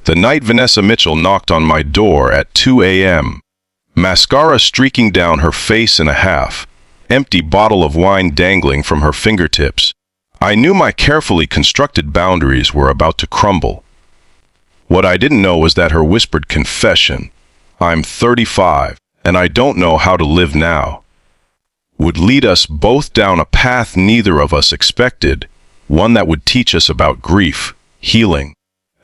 The night Vanessa Mitchell knocked on my door at 2 a.m. Mascara streaking down her face and a half, empty bottle of wine dangling from her fingertips. I knew my carefully constructed boundaries were about to crumble. What I didn't know was that her whispered confession, "I'm 35, and I don't know how to live now," would lead us both down a path neither of us expected, one that would teach us about grief, healing,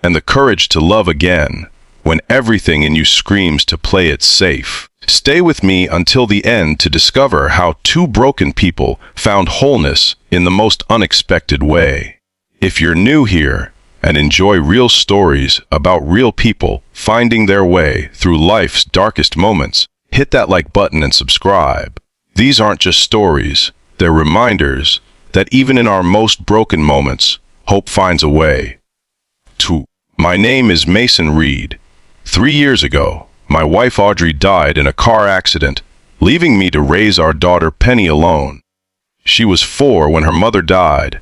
and the courage to love again when everything in you screams to play it safe. Stay with me until the end to discover how two broken people found wholeness in the most unexpected way. If you're new here and enjoy real stories about real people finding their way through life's darkest moments, hit that like button and subscribe. These aren't just stories, they're reminders that even in our most broken moments, hope finds a way. 2. My name is Mason Reed. 3 years ago, my wife Audrey died in a car accident, leaving me to raise our daughter Penny alone. She was 4 when her mother died,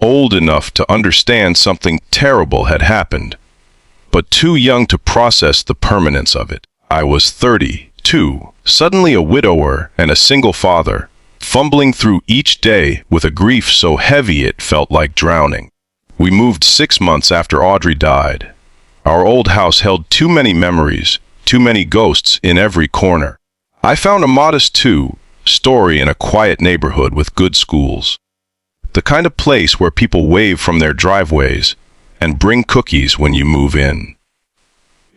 old enough to understand something terrible had happened, but too young to process the permanence of it. I was 32, suddenly a widower and a single father, fumbling through each day with a grief so heavy it felt like drowning. We moved 6 months after Audrey died. Our old house held too many memories, too many ghosts in every corner. I found a modest two-story in a quiet neighborhood with good schools. The kind of place where people wave from their driveways and bring cookies when you move in.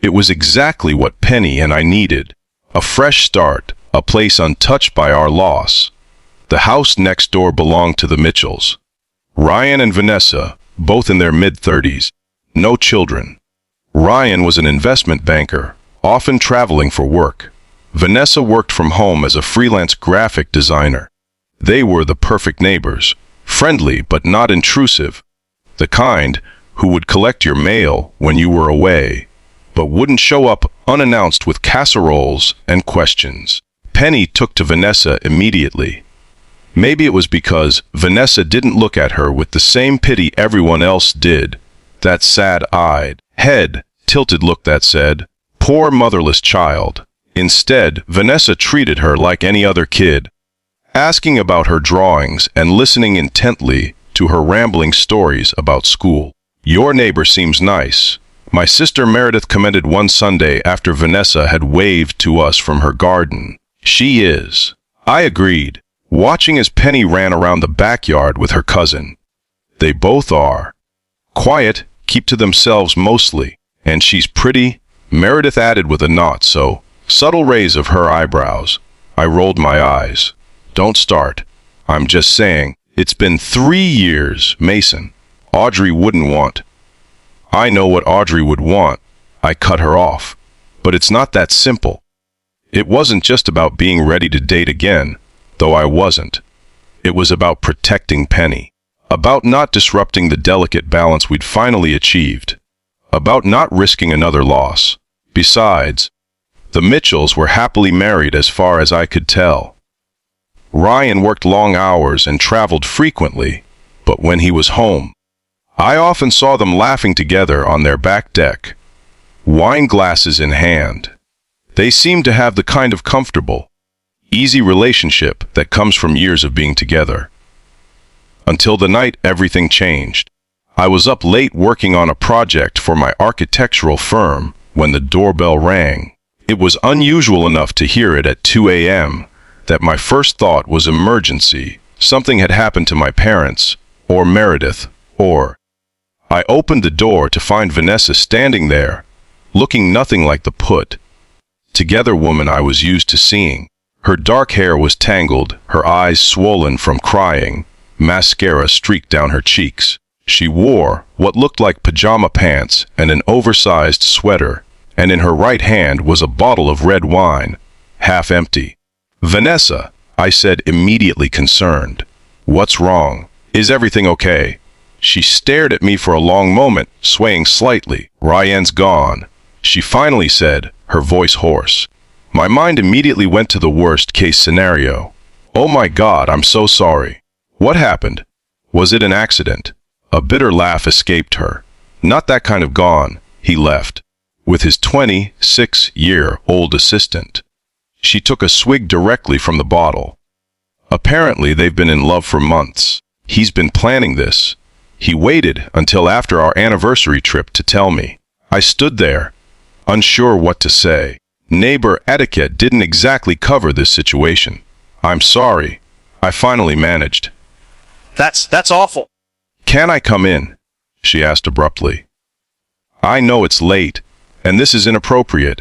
It was exactly what Penny and I needed. A fresh start, a place untouched by our loss. The house next door belonged to the Mitchells. Ryan and Vanessa, both in their mid-30s. No children. Ryan was an investment banker, often traveling for work. Vanessa worked from home as a freelance graphic designer. They were the perfect neighbors, friendly but not intrusive, the kind who would collect your mail when you were away, but wouldn't show up unannounced with casseroles and questions. Penny took to Vanessa immediately. Maybe it was because Vanessa didn't look at her with the same pity everyone else did, that sad-eyed, head-tilted look that said, "Poor motherless child." Instead, Vanessa treated her like any other kid, asking about her drawings and listening intently to her rambling stories about school. "Your neighbor seems nice," my sister Meredith commented one Sunday after Vanessa had waved to us from her garden. "She is," I agreed, watching as Penny ran around the backyard with her cousin. "They both are. Quiet, keep to themselves mostly, and she's pretty," Meredith added with a not-so-subtle raise of her eyebrows. I rolled my eyes. "Don't start. I'm just saying, it's been 3 years, Mason. Audrey wouldn't want." "I know what Audrey would want," I cut her off. "But it's not that simple. It wasn't just about being ready to date again, though I wasn't. It was about protecting Penny. About not disrupting the delicate balance we'd finally achieved. About not risking another loss. Besides, the Mitchells were happily married as far as I could tell. Ryan worked long hours and traveled frequently, but when he was home, I often saw them laughing together on their back deck, wine glasses in hand. They seemed to have the kind of comfortable, easy relationship that comes from years of being together. Until the night everything changed. I was up late working on a project for my architectural firm when the doorbell rang. It was unusual enough to hear it at 2 a.m. that my first thought was emergency. Something had happened to my parents, or Meredith, or... I opened the door to find Vanessa standing there, looking nothing like the put-together woman I was used to seeing. Her dark hair was tangled, her eyes swollen from crying, mascara streaked down her cheeks. She wore what looked like pajama pants and an oversized sweater, and in her right hand was a bottle of red wine, half empty. "Vanessa," I said, immediately concerned. "What's wrong? Is everything okay?" She stared at me for a long moment, swaying slightly. "Ryan's gone," she finally said, her voice hoarse. My mind immediately went to the worst-case scenario. "Oh my God, I'm so sorry. What happened? Was it an accident?" A bitter laugh escaped her. "Not that kind of gone. he left, with his 26-year-old assistant. She took a swig directly from the bottle. Apparently, they've been in love for months. He's been planning this. He waited until after our anniversary trip to tell me. I stood there, unsure what to say. Neighbor etiquette didn't exactly cover this situation. I'm sorry. I finally managed. That's awful. Can I come in? She asked abruptly. I know it's late, and this is inappropriate,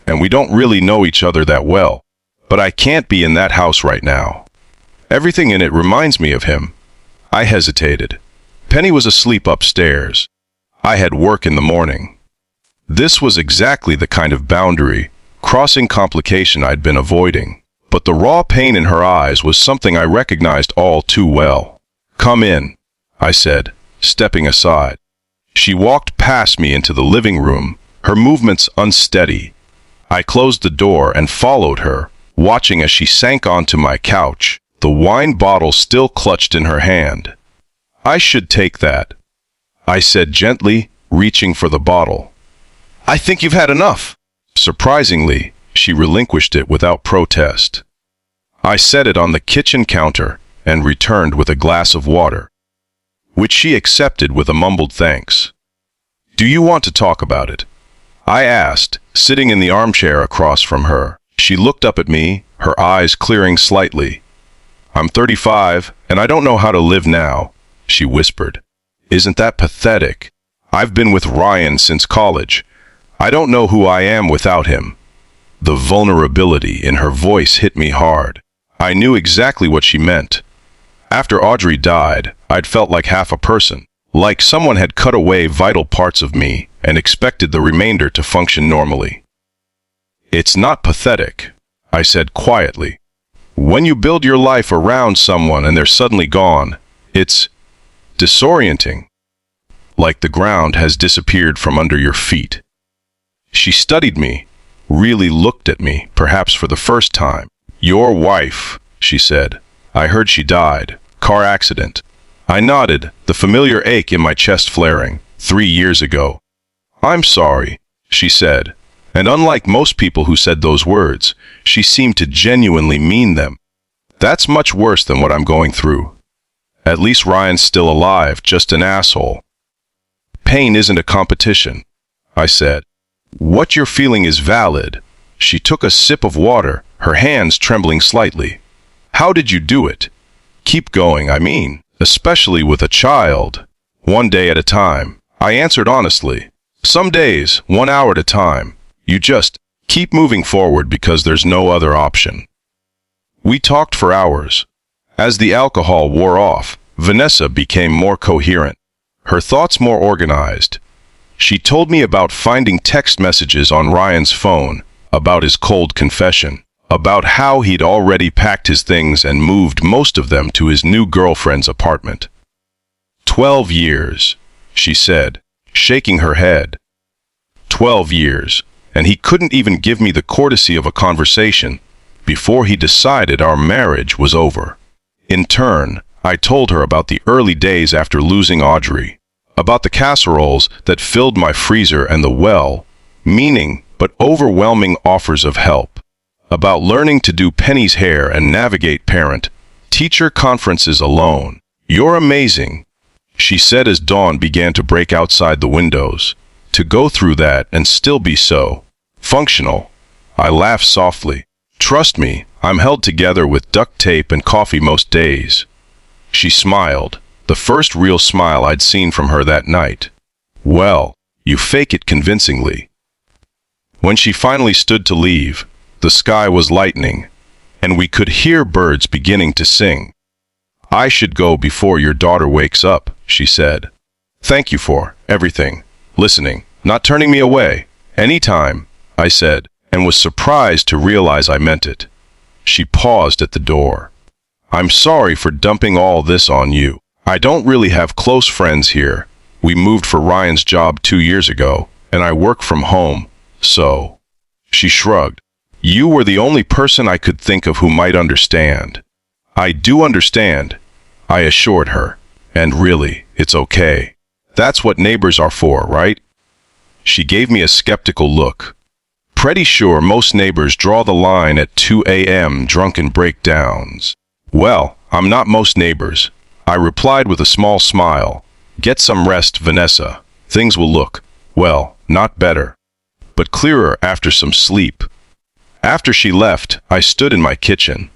and we don't really know each other that well, but I can't be in that house right now. Everything in it reminds me of him. I hesitated. Penny was asleep upstairs. I had work in the morning. This was exactly the kind of boundary, crossing complication I'd been avoiding, but the raw pain in her eyes was something I recognized all too well. Come in, I said, stepping aside. She walked past me into the living room, her movements unsteady. I closed the door and followed her, watching as she sank onto my couch, the wine bottle still clutched in her hand. I should take that, I said gently, reaching for the bottle. I think you've had enough. Surprisingly, she relinquished it without protest. I set it on the kitchen counter and returned with a glass of water, which she accepted with a mumbled thanks. Do you want to talk about it? I asked, sitting in the armchair across from her. She looked up at me, her eyes clearing slightly. I'm 35, and I don't know how to live now, she whispered. Isn't that pathetic? I've been with Ryan since college. I don't know who I am without him. The vulnerability in her voice hit me hard. I knew exactly what she meant. After Audrey died, I'd felt like half a person, like someone had cut away vital parts of me and expected the remainder to function normally. It's not pathetic, I said quietly. When you build your life around someone and they're suddenly gone, it's disorienting, like the ground has disappeared from under your feet. She studied me, really looked at me, perhaps for the first time. Your wife, she said. I heard she died. Car accident. I nodded, the familiar ache in my chest flaring. 3 years ago. I'm sorry, she said. And unlike most people who said those words, she seemed to genuinely mean them. That's much worse than what I'm going through. At least Ryan's still alive, just an asshole. Pain isn't a competition, I said. What you're feeling is valid. She took a sip of water, her hands trembling slightly. How did you do it? Keep going, I mean, especially with a child. 1 day at a time, I answered honestly. Some days, 1 hour at a time. You just keep moving forward because there's no other option. We talked for hours. As the alcohol wore off, Vanessa became more coherent, her thoughts more organized. She told me about finding text messages on Ryan's phone, about his cold confession, about how he'd already packed his things and moved most of them to his new girlfriend's apartment. 12 years, she said, shaking her head. 12 years, and he couldn't even give me the courtesy of a conversation before he decided our marriage was over. In turn, I told her about the early days after losing Audrey, about the casseroles that filled my freezer and the well-meaning but overwhelming offers of help, about learning to do Penny's hair and navigate parent-teacher conferences alone. You're amazing, she said as dawn began to break outside the windows. To go through that and still be so functional. I laughed softly. Trust me, I'm held together with duct tape and coffee most days. She smiled, the first real smile I'd seen from her that night. Well, you fake it convincingly. When she finally stood to leave, the sky was lightening, and we could hear birds beginning to sing. I should go before your daughter wakes up, she said. Thank you for everything. Listening, not turning me away. Anytime, I said, and was surprised to realize I meant it. She paused at the door. I'm sorry for dumping all this on you. I don't really have close friends here. We moved for Ryan's job 2 years ago, and I work from home, so. She shrugged. You were the only person I could think of who might understand. I do understand, I assured her. And really, it's okay. That's what neighbors are for, right? She gave me a skeptical look. Pretty sure most neighbors draw the line at 2 a.m. drunken breakdowns. Well, I'm not most neighbors. I replied with a small smile. Get some rest, Vanessa. Things will look, well, not better, but clearer after some sleep. After she left, I stood in my kitchen,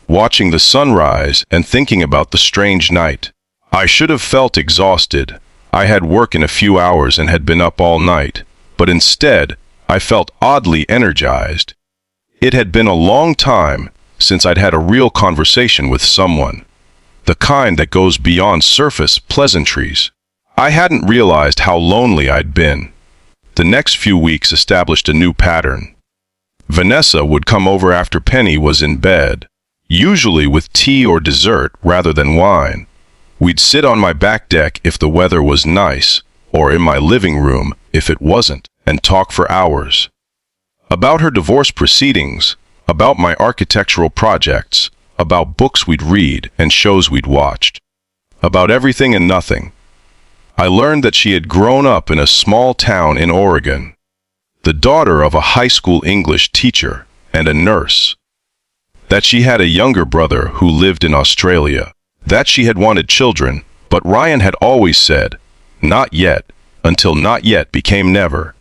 watching the sunrise and thinking about the strange night. I should have felt exhausted. I had work in a few hours and had been up all night, but instead, I felt oddly energized. It had been a long time since I'd had a real conversation with someone, the kind that goes beyond surface pleasantries. I hadn't realized how lonely I'd been. The next few weeks established a new pattern. Vanessa would come over after Penny was in bed, usually with tea or dessert rather than wine. We'd sit on my back deck if the weather was nice, or in my living room if it wasn't, and talk for hours. About her divorce proceedings, about my architectural projects, about books we'd read and shows we'd watched, about everything and nothing. I learned that she had grown up in a small town in Oregon, the daughter of a high school English teacher and a nurse, that she had a younger brother who lived in Australia, that she had wanted children, but Ryan had always said, not yet, until not yet became never.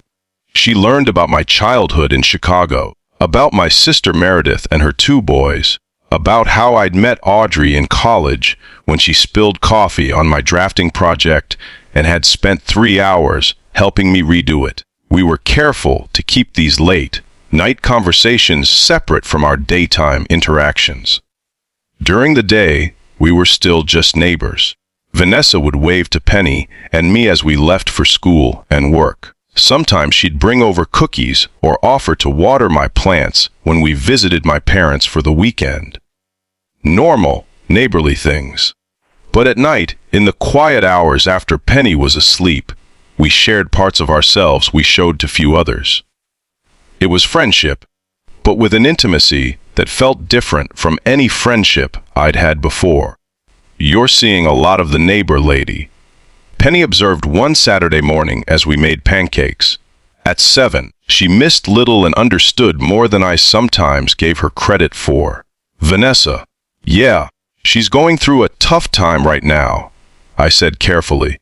She learned about my childhood in Chicago, about my sister Meredith and her 2 boys, about how I'd met Audrey in college when she spilled coffee on my drafting project and had spent 3 hours helping me redo it. We were careful to keep these late night conversations separate from our daytime interactions. During the day, we were still just neighbors. Vanessa would wave to Penny and me as we left for school and work. Sometimes she'd bring over cookies or offer to water my plants when we visited my parents for the weekend. Normal, neighborly things. But at night, in the quiet hours after Penny was asleep, we shared parts of ourselves we showed to few others. It was friendship, but with an intimacy that felt different from any friendship I'd had before. You're seeing a lot of the neighbor lady, Penny observed one Saturday morning as we made pancakes. At 7, she missed little and understood more than I sometimes gave her credit for. Vanessa. Yeah, she's going through a tough time right now, I said carefully.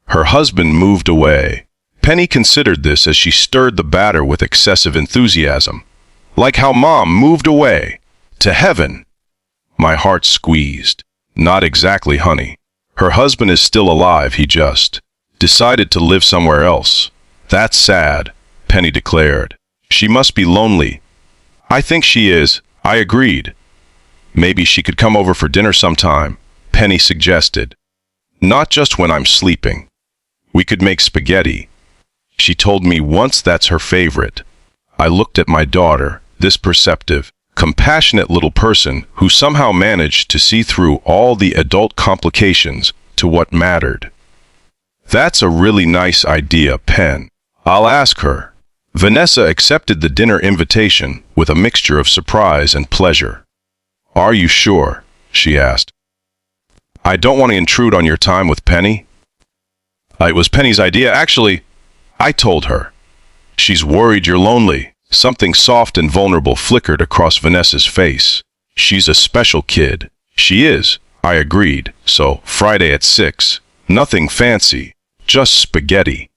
Her husband moved away. Penny considered this as she stirred the batter with excessive enthusiasm. Like how Mom moved away. To heaven. My heart squeezed. Not exactly, honey. Her husband is still alive, he just decided to live somewhere else. That's sad, Penny declared. She must be lonely. I think she is, I agreed. Maybe she could come over for dinner sometime, Penny suggested. Not just when I'm sleeping. We could make spaghetti. She told me once that's her favorite. I looked at my daughter, this perceptive, compassionate little person who somehow managed to see through all the adult complications to what mattered. That's a really nice idea, Pen. I'll ask her. Vanessa accepted the dinner invitation with a mixture of surprise and pleasure. Are you sure? She asked. I don't want to intrude on your time with Penny. It was Penny's idea, actually. I told her. She's worried you're lonely. Something soft and vulnerable flickered across Vanessa's face. She's a special kid. She is, I agreed. So, Friday at 6. Nothing fancy. Just spaghetti.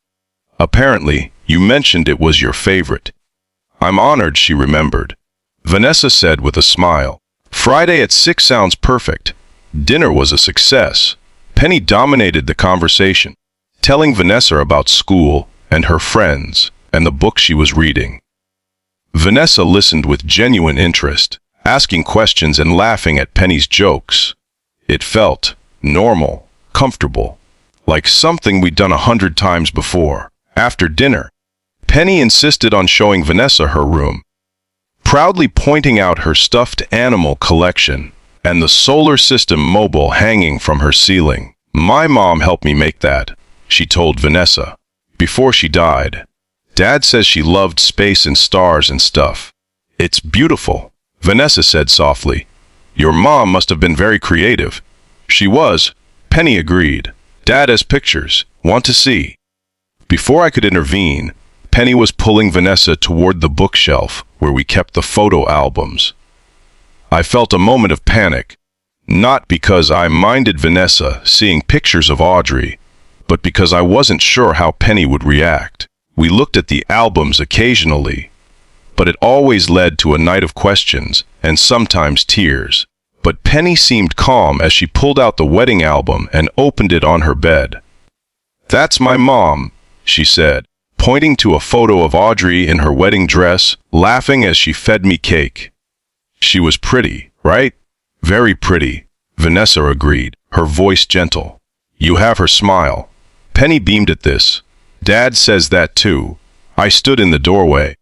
Apparently, you mentioned it was your favorite. I'm honored she remembered. Vanessa said with a smile. Friday at 6 sounds perfect. Dinner was a success. Penny dominated the conversation, telling Vanessa about school and her friends and the book she was reading. Vanessa listened with genuine interest, asking questions and laughing at Penny's jokes. It felt normal, comfortable, like something we'd done 100 times before. After dinner, Penny insisted on showing Vanessa her room, proudly pointing out her stuffed animal collection and the solar system mobile hanging from her ceiling. My mom helped me make that, she told Vanessa, before she died. Dad says she loved space and stars and stuff. It's beautiful, Vanessa said softly. Your mom must have been very creative. She was, Penny agreed. Dad has pictures. Want to see? Before I could intervene, Penny was pulling Vanessa toward the bookshelf where we kept the photo albums. I felt a moment of panic, not because I minded Vanessa seeing pictures of Audrey, but because I wasn't sure how Penny would react. We looked at the albums occasionally, but it always led to a night of questions and sometimes tears. But Penny seemed calm as she pulled out the wedding album and opened it on her bed. "That's my mom," she said, pointing to a photo of Audrey in her wedding dress, laughing as she fed me cake. "She was pretty, right?" "Very pretty," Vanessa agreed, her voice gentle. "You have her smile." Penny beamed at this. "Dad says that too." I stood in the doorway,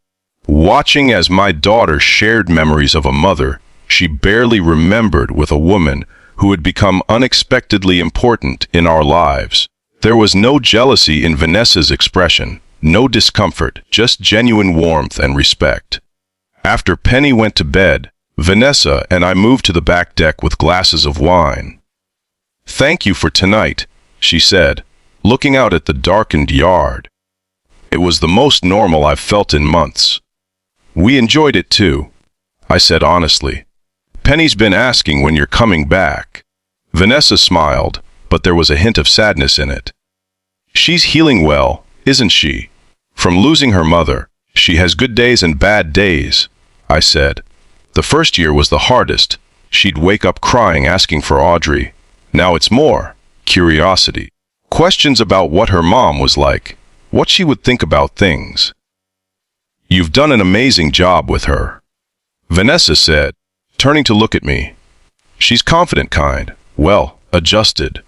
watching as my daughter shared memories of a mother she barely remembered with a woman who had become unexpectedly important in our lives. There was no jealousy in Vanessa's expression, no discomfort, just genuine warmth and respect. After Penny went to bed, Vanessa and I moved to the back deck with glasses of wine. "Thank you for tonight," she said, looking out at the darkened yard. It was the most normal I've felt in months. "We enjoyed it too," I said honestly. "Penny's been asking when you're coming back." Vanessa smiled, but there was a hint of sadness in it. "She's healing well, isn't she? From losing her mother. She has good days and bad days," I said. "The first year was the hardest. She'd wake up crying asking for Audrey. Now it's more curiosity. Questions about what her mom was like, what she would think about things." "You've done an amazing job with her," Vanessa said, turning to look at me. "She's confident kind, well, adjusted.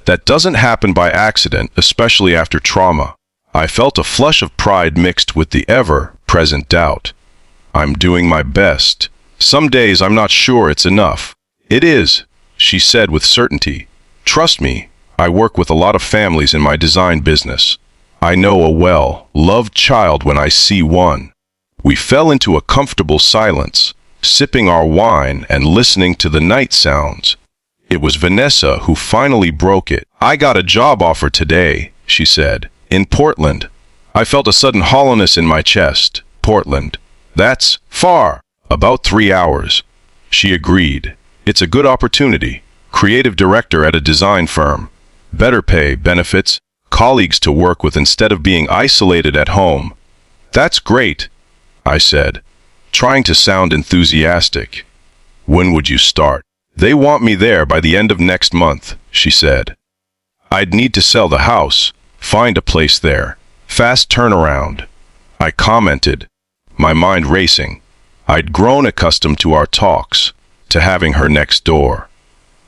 That doesn't happen by accident, especially after trauma." I felt a flush of pride mixed with the ever-present doubt. "I'm doing my best. Some days I'm not sure it's enough." "It is," she said with certainty. "Trust me, I work with a lot of families in my design business. I know a well-loved child when I see one." We fell into a comfortable silence, sipping our wine and listening to the night sounds. It was Vanessa who finally broke it. "I got a job offer today," she said, "in Portland." I felt a sudden hollowness in my chest. "Portland? That's far." "About 3 hours." She agreed. "It's a good opportunity. Creative director at a design firm. Better pay, benefits, colleagues to work with instead of being isolated at home." "That's great," I said, trying to sound enthusiastic. "When would you start?" "They want me there by the end of next month," she said. "I'd need to sell the house, find a place there. Fast turnaround," I commented, my mind racing. I'd grown accustomed to our talks, to having her next door.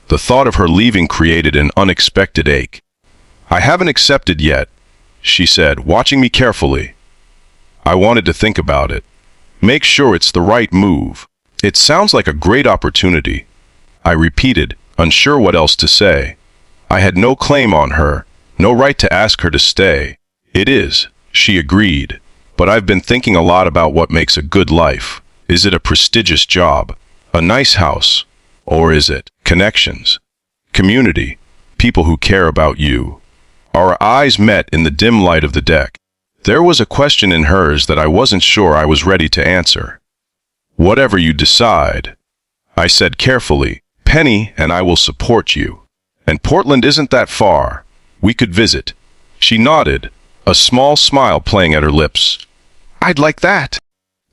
The thought of her leaving created an unexpected ache. "I haven't accepted yet," she said, watching me carefully. I wanted to think about it. Make sure it's the right move. "It sounds like a great opportunity," I repeated, unsure what else to say. I had no claim on her, no right to ask her to stay. "It is," she agreed, "but I've been thinking a lot about what makes a good life. Is it a prestigious job, a nice house, or is it connections, community, people who care about you?" Our eyes met in the dim light of the deck. There was a question in hers that I wasn't sure I was ready to answer. "Whatever you decide," I said carefully, "Penny and I will support you. And Portland isn't that far. We could visit." She nodded, a small smile playing at her lips. "I'd like that."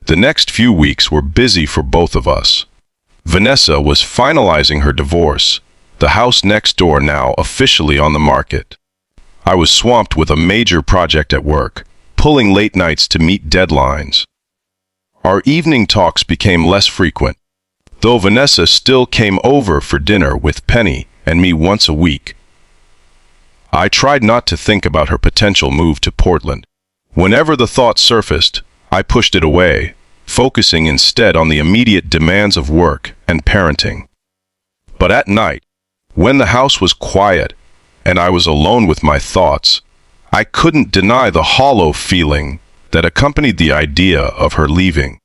The next few weeks were busy for both of us. Vanessa was finalizing her divorce, the house next door now officially on the market. I was swamped with a major project at work, pulling late nights to meet deadlines. Our evening talks became less frequent, though Vanessa still came over for dinner with Penny and me once a week. I tried not to think about her potential move to Portland. Whenever the thought surfaced, I pushed it away, focusing instead on the immediate demands of work and parenting. But at night, when the house was quiet and I was alone with my thoughts, I couldn't deny the hollow feeling that accompanied the idea of her leaving.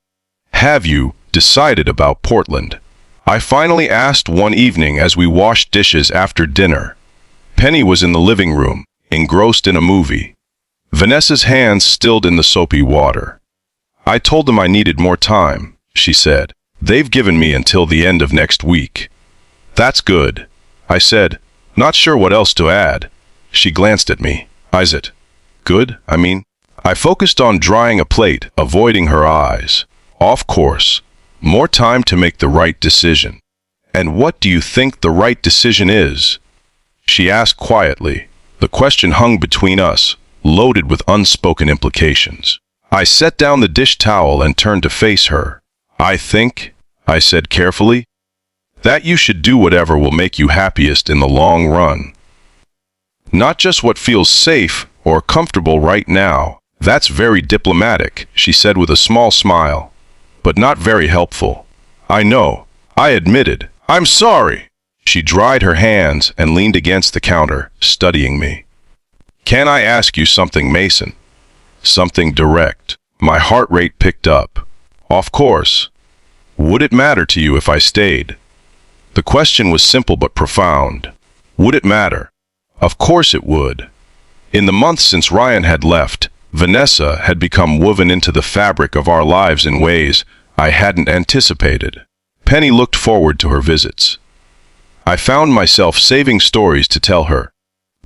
"Have you decided about Portland?" I finally asked one evening as we washed dishes after dinner. Penny was in the living room, engrossed in a movie. Vanessa's hands stilled in the soapy water. I told them I needed more time, she said. They've given me until the end of next week. That's good, I said, not sure what else to add. She glanced at me. Is it good? I focused on drying a plate, avoiding her eyes. Of course. More time to make the right decision. And what do you think the right decision is? She asked quietly. The question hung between us, loaded with unspoken implications. I set down the dish towel and turned to face her. I think, I said carefully, that you should do whatever will make you happiest in the long run. Not just what feels safe or comfortable right now. That's very diplomatic, she said with a small smile, but not very helpful. I know, I admitted. I'm sorry. She dried her hands and leaned against the counter, studying me. Can I ask you something, Mason? Something direct. My heart rate picked up. Of course. Would it matter to you if I stayed? The question was simple but profound. Would it matter? Of course it would. In the months since Ryan had left, Vanessa had become woven into the fabric of our lives in ways I hadn't anticipated. Penny looked forward to her visits. I found myself saving stories to tell her,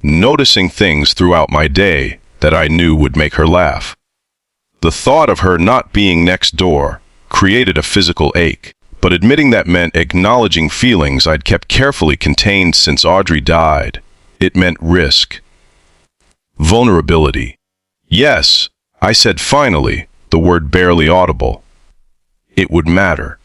noticing things throughout my day that I knew would make her laugh. The thought of her not being next door created a physical ache, but admitting that meant acknowledging feelings I'd kept carefully contained since Audrey died. It meant risk. Vulnerability. Yes, I said finally, the word barely audible. It would matter.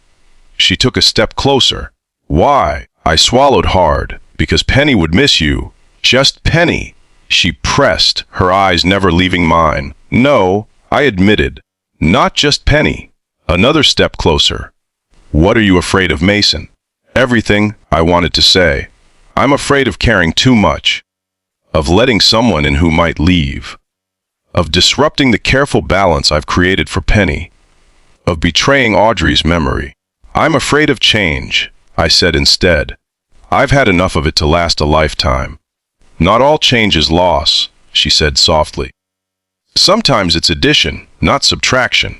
She took a step closer. Why? I swallowed hard. Because Penny would miss you. Just Penny. She pressed, her eyes never leaving mine. No, I admitted. Not just Penny. Another step closer. What are you afraid of, Mason? Everything, I wanted to say. I'm afraid of caring too much. Of letting someone in who might leave. Of disrupting the careful balance I've created for Penny. Of betraying Audrey's memory. I'm afraid of change, I said instead. I've had enough of it to last a lifetime. Not all change is loss, she said softly. Sometimes it's addition, not subtraction.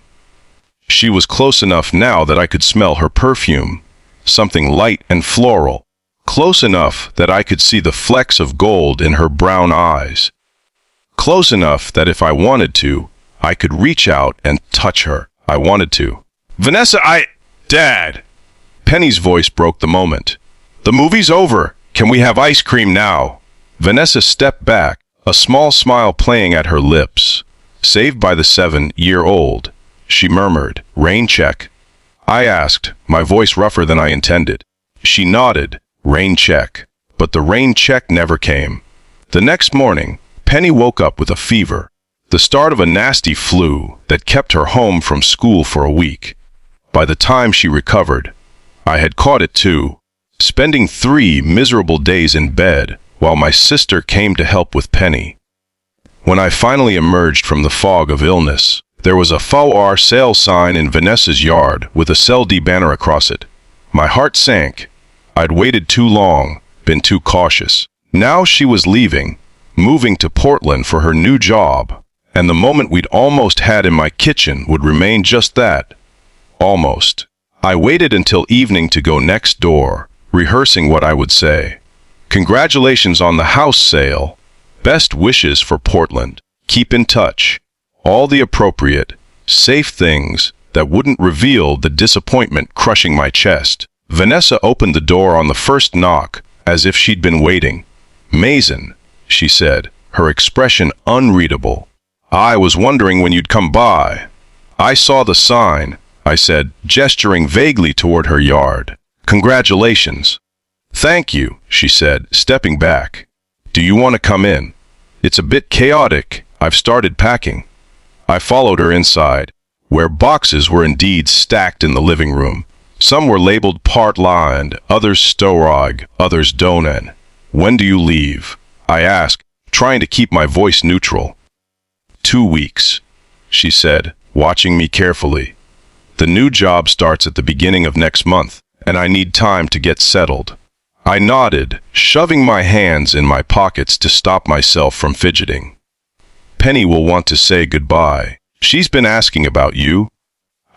She was close enough now that I could smell her perfume, something light and floral, close enough that I could see the flecks of gold in her brown eyes. Close enough that if I wanted to, I could reach out and touch her. I wanted to. Vanessa, Dad! Penny's voice broke the moment. The movie's over. Can we have ice cream now? Vanessa stepped back, a small smile playing at her lips. Saved by the 7-year-old, she murmured, rain check. I asked, my voice rougher than I intended. She nodded, rain check. But the rain check never came. The next morning, Penny woke up with a fever, the start of a nasty flu that kept her home from school for a week. By the time she recovered, I had caught it too, spending 3 miserable days in bed while my sister came to help with Penny. When I finally emerged from the fog of illness, there was a for sale sign in Vanessa's yard with a Sell D banner across it. My heart sank. I'd waited too long, been too cautious. Now she was leaving, moving to Portland for her new job, and the moment we'd almost had in my kitchen would remain just that. Almost. I waited until evening to go next door, rehearsing what I would say. Congratulations on the house sale. Best wishes for Portland. Keep in touch. All the appropriate, safe things that wouldn't reveal the disappointment crushing my chest. Vanessa opened the door on the first knock, as if she'd been waiting. Mason, she said, her expression unreadable. I was wondering when you'd come by. I saw the sign, I said, gesturing vaguely toward her yard. Congratulations. Thank you, she said, stepping back. Do you want to come in? It's a bit chaotic. I've started packing. I followed her inside, where boxes were indeed stacked in the living room. Some were labeled part-lined, others storage, others donen. When do you leave? I asked, trying to keep my voice neutral. 2 weeks, she said, watching me carefully. The new job starts at the beginning of next month, and I need time to get settled. I nodded, shoving my hands in my pockets to stop myself from fidgeting. Penny will want to say goodbye. She's been asking about you."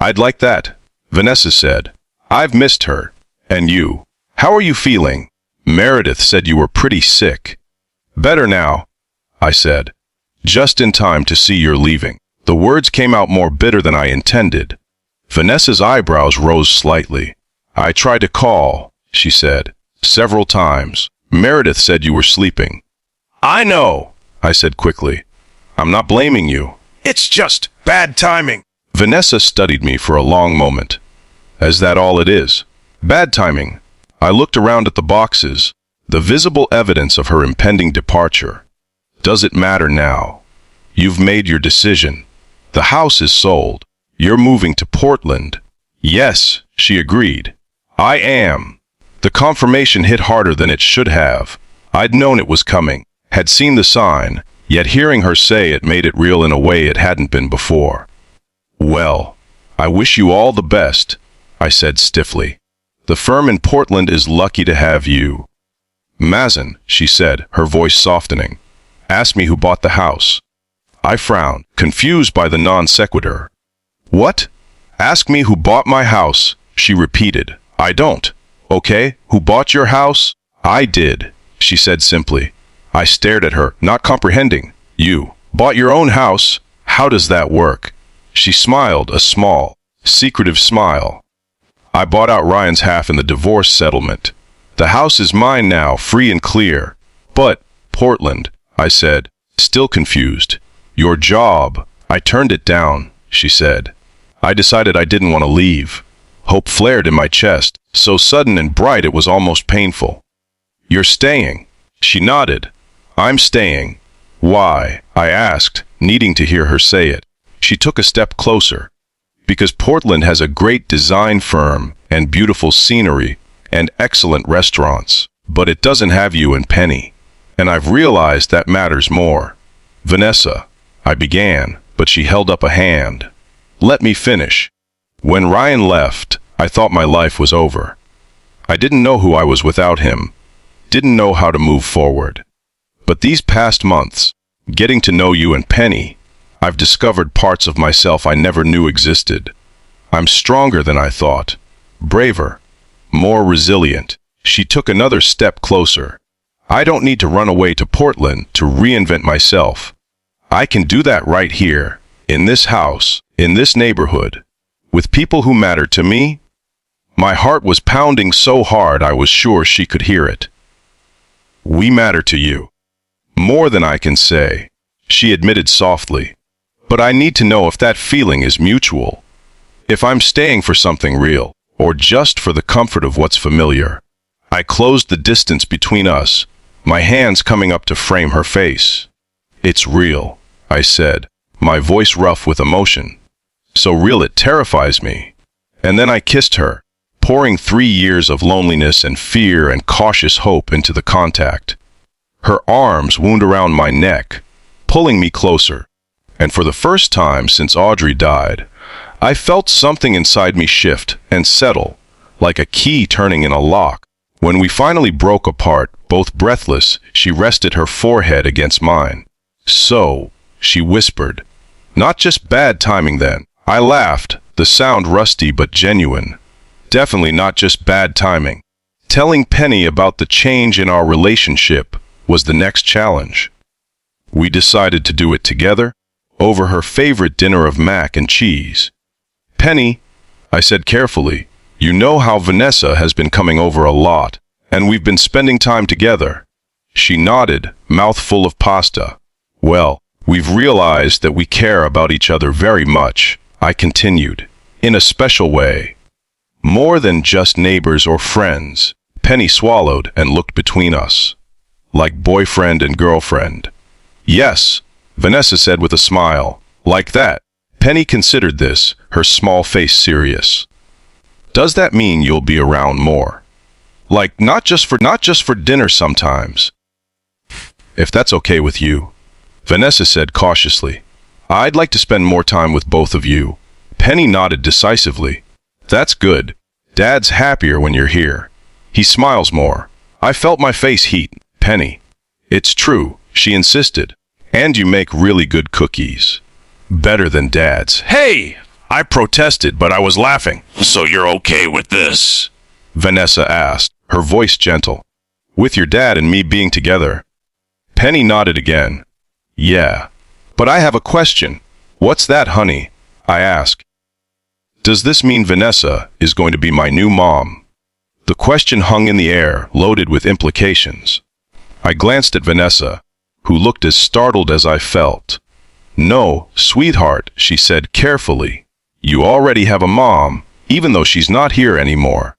"I'd like that," Vanessa said. "I've missed her. And you? How are you feeling? Meredith said you were pretty sick." "Better now," I said. "Just in time to see you're leaving." The words came out more bitter than I intended. Vanessa's eyebrows rose slightly. "I tried to call," she said, "several times. Meredith said you were sleeping." "I know," I said quickly. "I'm not blaming you. It's just bad timing." Vanessa studied me for a long moment. "Is that all it is? Bad timing?" I looked around at the boxes, the visible evidence of her impending departure. "Does it matter now? You've made your decision. The house is sold. You're moving to Portland." "Yes," she agreed. "I am." The confirmation hit harder than it should have. I'd known it was coming, had seen the sign, yet hearing her say it made it real in a way it hadn't been before. "Well, I wish you all the best," I said stiffly. "The firm in Portland is lucky to have you." "Mazen," she said, her voice softening, "asked me who bought the house." I frowned, confused by the non sequitur. "What?" "Ask me who bought my house," she repeated. "I don't. Okay, who bought your house?" "I did," she said simply. I stared at her, not comprehending. "You bought your own house? How does that work?" She smiled, a small, secretive smile. "I bought out Ryan's half in the divorce settlement. The house is mine now, free and clear." "But, Portland," I said, still confused. "Your job." "I turned it down," she said. "I decided I didn't want to leave." Hope flared in my chest, so sudden and bright it was almost painful. "You're staying?" She nodded. "I'm staying." "Why?" I asked, needing to hear her say it. She took a step closer. "Because Portland has a great design firm and beautiful scenery and excellent restaurants, but it doesn't have you and Penny. And I've realized that matters more." "Vanessa," I began, but she held up a hand. "Let me finish. When Ryan left, I thought my life was over. I didn't know who I was without him, didn't know how to move forward. But these past months, getting to know you and Penny, I've discovered parts of myself I never knew existed. I'm stronger than I thought, braver, more resilient." She took another step closer. "I don't need to run away to Portland to reinvent myself. I can do that right here, in this house, in this neighborhood, with people who matter to me." My heart was pounding so hard I was sure she could hear it. "We matter to you. More than I can say," she admitted softly. "But I need to know if that feeling is mutual. If I'm staying for something real, or just for the comfort of what's familiar." I closed the distance between us, my hands coming up to frame her face. "It's real," I said, my voice rough with emotion. "So real it terrifies me." And then I kissed her, pouring 3 years of loneliness and fear and cautious hope into the contact. Her arms wound around my neck, pulling me closer. And for the first time since Audrey died, I felt something inside me shift and settle, like a key turning in a lock. When we finally broke apart, both breathless, she rested her forehead against mine. "So," she whispered. "Not just bad timing then." I laughed, the sound rusty but genuine. "Definitely not just bad timing." Telling Penny about the change in our relationship was the next challenge. We decided to do it together, over her favorite dinner of mac and cheese. "Penny," I said carefully, "you know how Vanessa has been coming over a lot, and we've been spending time together." She nodded, mouth full of pasta. "Well, we've realized that we care about each other very much," I continued, "in a special way. More than just neighbors or friends." Penny swallowed and looked between us. "Like boyfriend and girlfriend." "Yes," Vanessa said with a smile. "Like that." Penny considered this, her small face serious. "Does that mean you'll be around more? Like not just for dinner sometimes?" "If that's okay with you," Vanessa said cautiously. "I'd like to spend more time with both of you." Penny nodded decisively. "That's good. Dad's happier when you're here. He smiles more." I felt my face heat. "Penny." "It's true," she insisted. And you make really good cookies. Better than Dad's. Hey! I protested, but I was laughing. So you're okay with this? Vanessa asked, her voice gentle. With your dad and me being together. Penny nodded again. Yeah. But I have a question. What's that, honey? I asked. Does this mean Vanessa is going to be my new mom? The question hung in the air, loaded with implications. I glanced at Vanessa, who looked as startled as I felt. No, sweetheart, she said carefully. You already have a mom, even though she's not here anymore.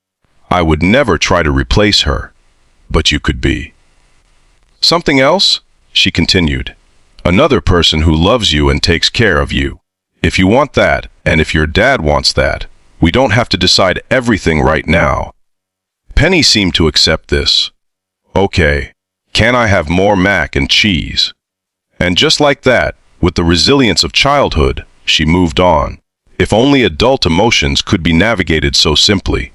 I would never try to replace her. But you could be. Something else? She continued. Another person who loves you and takes care of you. If you want that, and if your dad wants that, we don't have to decide everything right now. Penny seemed to accept this. Okay, can I have more mac and cheese? And just like that, with the resilience of childhood, she moved on. If only adult emotions could be navigated so simply.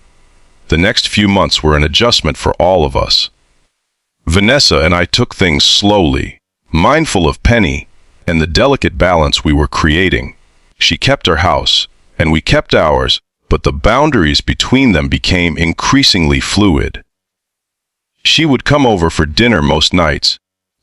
The next few months were an adjustment for all of us. Vanessa and I took things slowly, mindful of Penny and the delicate balance we were creating. She kept her house, and we kept ours, but the boundaries between them became increasingly fluid. She would come over for dinner most nights,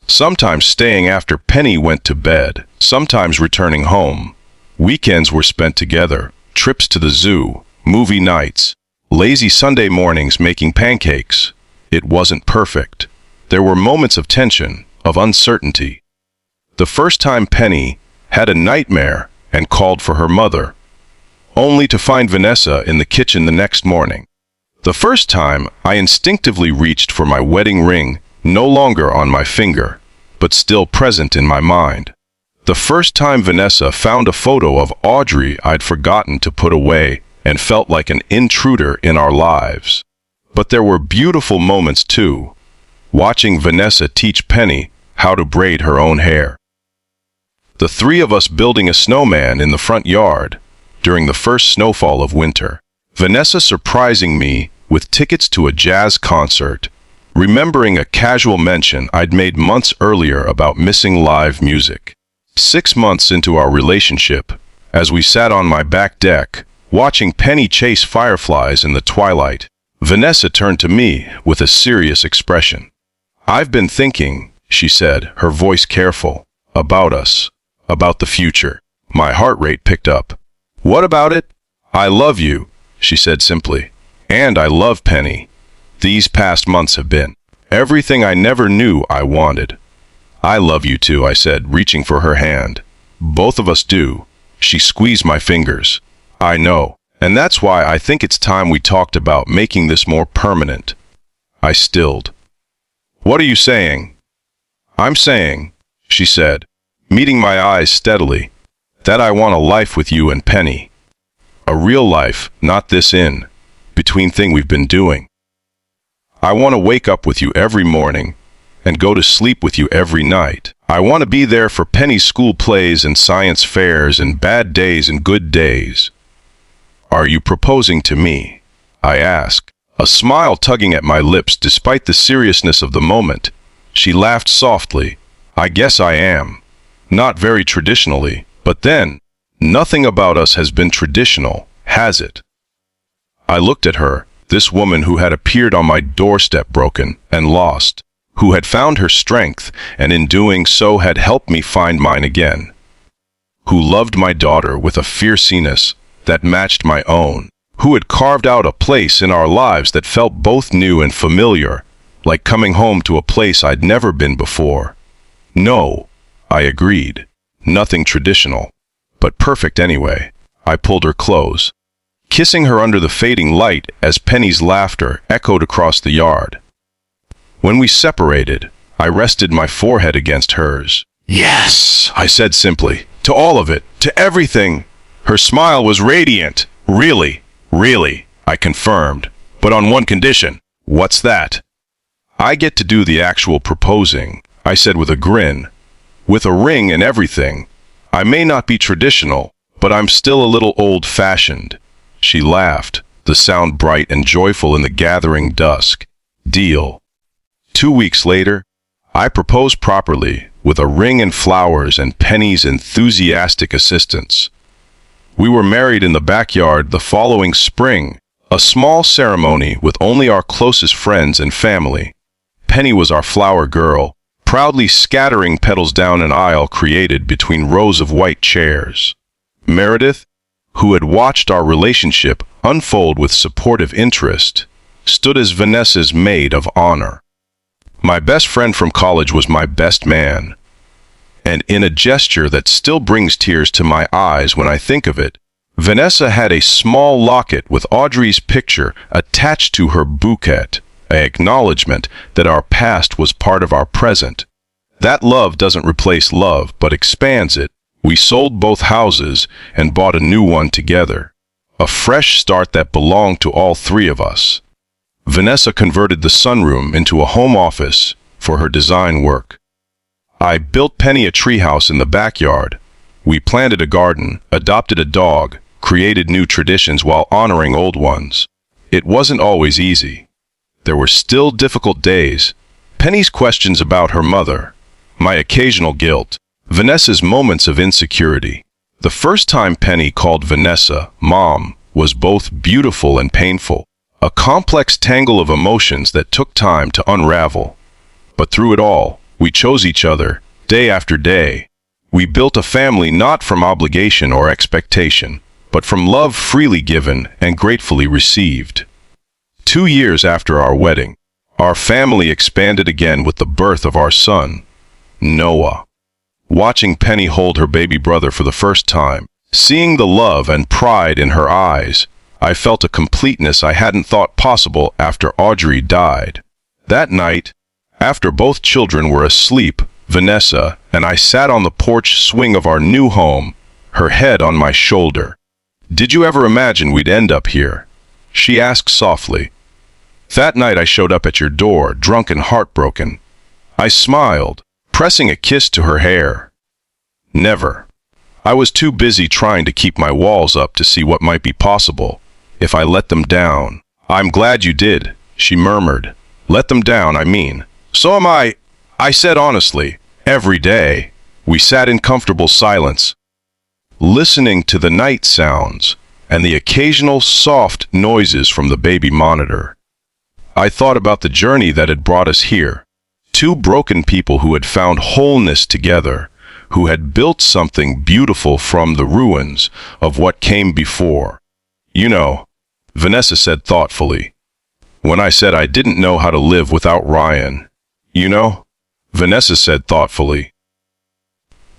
sometimes staying after Penny went to bed, sometimes returning home. Weekends were spent together, trips to the zoo, movie nights, lazy Sunday mornings making pancakes. It wasn't perfect. There were moments of tension, of uncertainty. The first time Penny had a nightmare and called for her mother, only to find Vanessa in the kitchen the next morning. The first time I instinctively reached for my wedding ring, no longer on my finger, but still present in my mind. The first time Vanessa found a photo of Audrey I'd forgotten to put away and felt like an intruder in our lives. But there were beautiful moments too, watching Vanessa teach Penny how to braid her own hair. The three of us building a snowman in the front yard during the first snowfall of winter. Vanessa surprising me with tickets to a jazz concert, remembering a casual mention I'd made months earlier about missing live music. 6 months into our relationship, as we sat on my back deck, watching Penny chase fireflies in the twilight, Vanessa turned to me with a serious expression. I've been thinking, she said, her voice careful, about us, about the future. My heart rate picked up. What about it? I love you, she said simply. And I love Penny. These past months have been everything I never knew I wanted. I love you too, I said, reaching for her hand. Both of us do. She squeezed my fingers. I know. And that's why I think it's time we talked about making this more permanent. I stilled. What are you saying? I'm saying, she said, meeting my eyes steadily, that I want a life with you and Penny. A real life, not this between thing we've been doing. I want to wake up with you every morning and go to sleep with you every night. I want to be there for Penny's school plays and science fairs and bad days and good days. Are you proposing to me? I asked, a smile tugging at my lips despite the seriousness of the moment. She laughed softly. I guess I am. Not very traditionally, but then, nothing about us has been traditional, has it? I looked at her, this woman who had appeared on my doorstep broken and lost, who had found her strength and in doing so had helped me find mine again, who loved my daughter with a fierceness that matched my own, who had carved out a place in our lives that felt both new and familiar, like coming home to a place I'd never been before. No, I agreed, nothing traditional, but perfect anyway. I pulled her close, kissing her under the fading light as Penny's laughter echoed across the yard. When we separated, I rested my forehead against hers. Yes, I said simply, to all of it, to everything. Her smile was radiant. Really, really, I confirmed, but on one condition. What's that? I get to do the actual proposing, I said with a grin. With a ring and everything. I may not be traditional, but I'm still a little old-fashioned. She laughed, the sound bright and joyful in the gathering dusk. Deal. 2 weeks later, I proposed properly, with a ring and flowers and Penny's enthusiastic assistance. We were married in the backyard the following spring, a small ceremony with only our closest friends and family. Penny was our flower girl, proudly scattering petals down an aisle created between rows of white chairs. Meredith, who had watched our relationship unfold with supportive interest, stood as Vanessa's maid of honor. My best friend from college was my best man, and in a gesture that still brings tears to my eyes when I think of it, Vanessa had a small locket with Audrey's picture attached to her bouquet, an acknowledgement that our past was part of our present. That love doesn't replace love, but expands it. We sold both houses and bought a new one together, a fresh start that belonged to all three of us. Vanessa converted the sunroom into a home office for her design work. I built Penny a treehouse in the backyard. We planted a garden, adopted a dog, created new traditions while honoring old ones. It wasn't always easy. There were still difficult days. Penny's questions about her mother, my occasional guilt, Vanessa's moments of insecurity. The first time Penny called Vanessa Mom was both beautiful and painful, a complex tangle of emotions that took time to unravel. But through it all, we chose each other, day after day. We built a family not from obligation or expectation, but from love freely given and gratefully received. 2 years after our wedding, our family expanded again with the birth of our son, Noah. Watching Penny hold her baby brother for the first time, seeing the love and pride in her eyes, I felt a completeness I hadn't thought possible after Audrey died. That night, after both children were asleep, Vanessa and I sat on the porch swing of our new home, her head on my shoulder. "Did you ever imagine we'd end up here?" she asked softly. "That night I showed up at your door, drunk and heartbroken." I smiled, pressing a kiss to her hair. "Never. I was too busy trying to keep my walls up to see what might be possible if I let them down." "I'm glad you did," she murmured. "Let them down, I mean." "So am I said honestly, every day." We sat in comfortable silence, listening to the night sounds and the occasional soft noises from the baby monitor. I thought about the journey that had brought us here. Two broken people who had found wholeness together, who had built something beautiful from the ruins of what came before. "You know," Vanessa said thoughtfully, "when I said I didn't know how to live without Ryan." "You know," Vanessa said thoughtfully,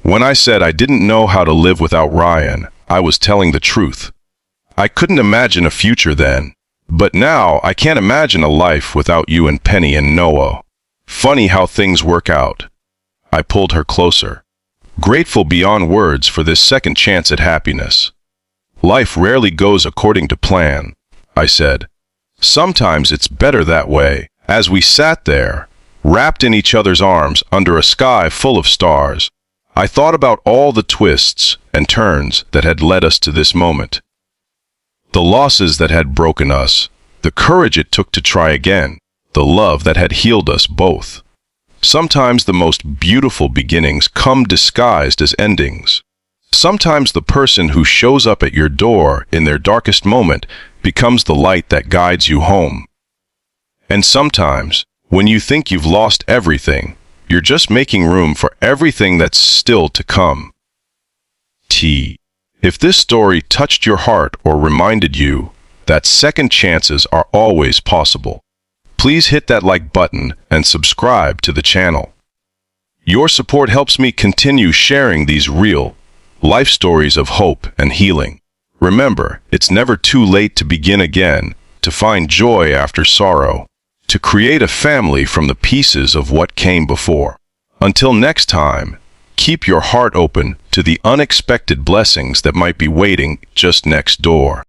"when I said I didn't know how to live without Ryan, I was telling the truth. I couldn't imagine a future then, but now I can't imagine a life without you and Penny and Noah. Funny how things work out." I pulled her closer, grateful beyond words for this second chance at happiness. "Life rarely goes according to plan," I said. "Sometimes it's better that way." As we sat there, wrapped in each other's arms under a sky full of stars, I thought about all the twists and turns that had led us to this moment. The losses that had broken us, the courage it took to try again, the love that had healed us both. Sometimes the most beautiful beginnings come disguised as endings. Sometimes the person who shows up at your door in their darkest moment becomes the light that guides you home. And sometimes, when you think you've lost everything, you're just making room for everything that's still to come. If this story touched your heart or reminded you that second chances are always possible, please hit that like button and subscribe to the channel. Your support helps me continue sharing these real life stories of hope and healing. Remember, it's never too late to begin again, to find joy after sorrow, to create a family from the pieces of what came before. Until next time, keep your heart open to the unexpected blessings that might be waiting just next door.